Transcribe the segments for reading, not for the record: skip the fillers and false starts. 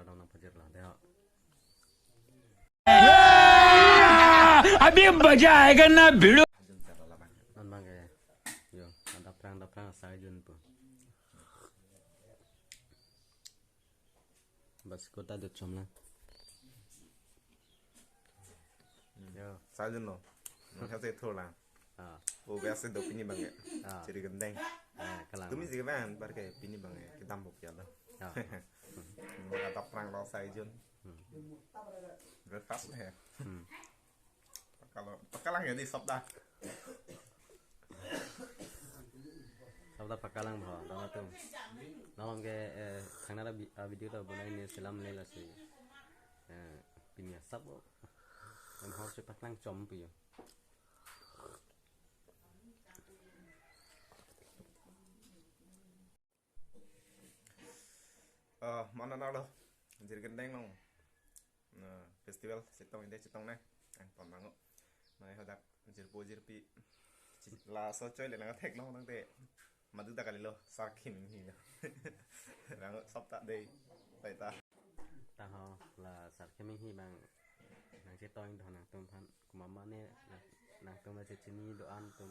đó đông fajar lah deh. अभी मजा आएगा ना भिड़ो Non bang ke, yo ada perang saya jun pu. Bas kota dut som lah. Yo, Sajun lo, nggak saya tahu lah. ah, Oh biasa do pini bang ya, jadi gendeng. kalang. Tumi sih kan, pakai pini bang ya, kita mbok ya lah. Ah, Kata perang lo Sajun, berfas lah ya. Kalau pekalang ya di sabda. sabda pakalang bro, dong tu. Nolong ke, karena ada video tu bunai ni selam lela si. Pinya sab, em harus pakalang com pu yo. Mana lo, jadi gendeng lo. Festival citong ini citong nih, yang pembangun. Nah, hendak jadi pi. Lah so coy le nang tek lo nang te. Madu ta kali lo sakin ni lo. Nang sab tak dei. Pai ta. Tahu lah sarkemi hi bang nang cetong doh nang tum pan kumama ne nang tum la cecini doan tum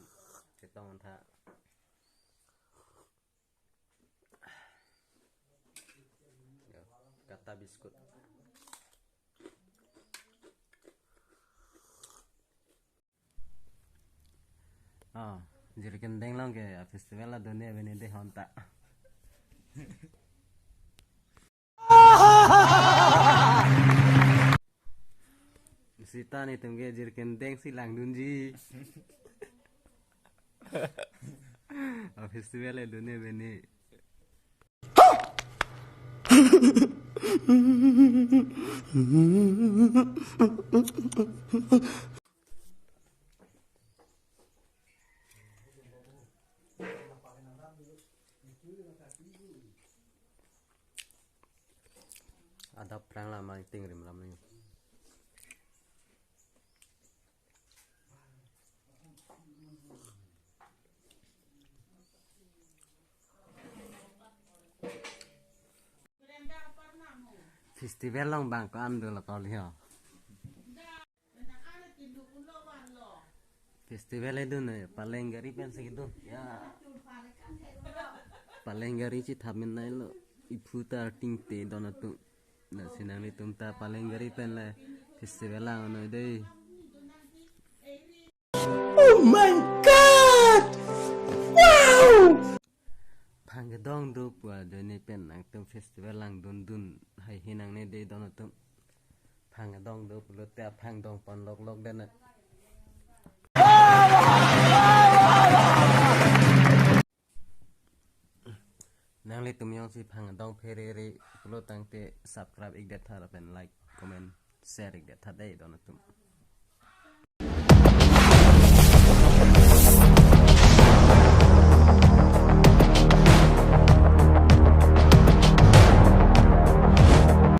cetong tha yo kata biskut jadi kendeng long ke festival la dunia bene de honta Sita nih tuh jir kendeng si lang dunji. Festival itu nih beni. Ada perang lama ting rim lam nih. Festival long bang ko am dulu kau lihat. Festival itu nih paling gari pensi gitu ya. Paling gari sih thamin naik lo ibu tar ting te dona tu. Nah sinang itu ta paling gari pen le festival lang ono deh. Oh my god wow Panggedong tu buat doni pen nang tum festival lang dun dun hai hinang ne deh dona tu. Panggedong tu perlu tiap panggedong pon lok lok dan nang le tum yang si panggedong perere perlu tang te subscribe ik det thar pen like comment share ik det thar deh dona tu.